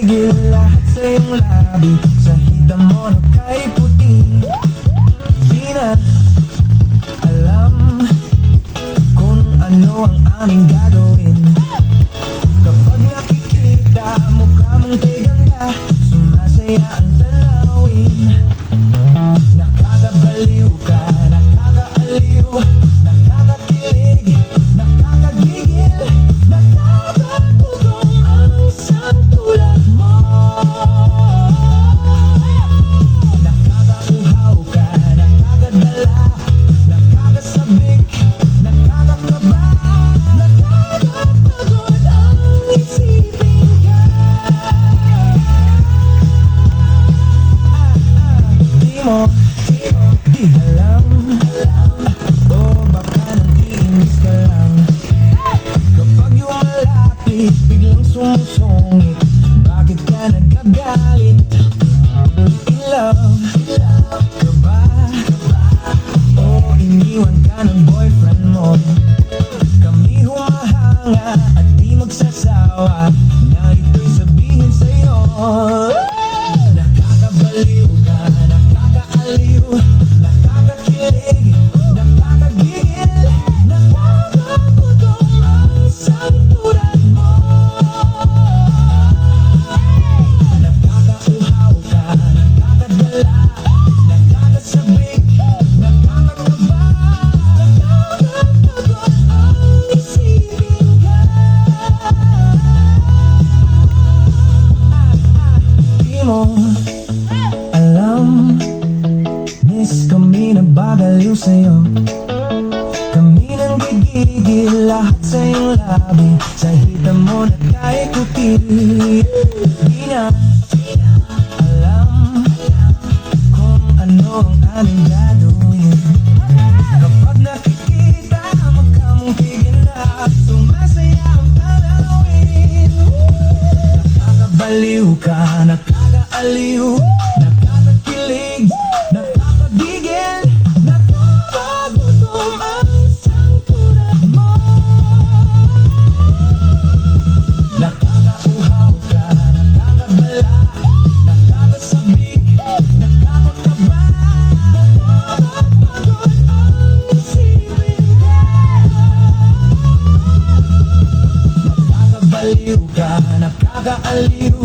nagigigil lahat sa iyong labi. Sa hita mo na kay puti, di na alam kung ano ang aming gagawin. Kapag nakikita mukha mong kay ganda, sumasaya ang tanawin. Nakakabaliw ka, nakakaaliw, nakakakilig, nakakagigil, nakakapugong ang isang tulad mo. Nakakauhaw ka, nakakadala, nakakasabik, nakakakaba, nakakapagod ang isipin ka. Di mo di alam, o baka nag-iinis ka lang. Kapag yung malapit, biglang sumusungit, bakit ka nagkagalit? In love ka ba? O iniwan ka ng boyfriend mo? Kami humahanga at di magsasawa na ito'y sabihin sa'yo. Nakakabaliw ka, nakakaaliw, nakakakilig, nakakagigil, nakakapugong ang isang tulad mo. Nakakauhaw ka, nakakadala, nakakasabik, nakakakaba, nakakapagod ang isipin ka. Di mo alam, miss kami nagbabaliw sa'yo. Kami nang gigigil lahat sa iyong labi. Sa hita mo na kahit puti, di na alam kung ano ang aming gagawin. Kapag nakikita mukha mong kigila, sumasaya ang tanawin. Nakakabaliw ka, nakakaaliw, nakakakilig, nakakagigil, nakakagutom ang isang tulad mo. Nakakauhaw ka, nakakabala, nakakasabik, nakakakaba, nakakapagod ang isipin ka. Nakakabaliw ka, nakakaaliw,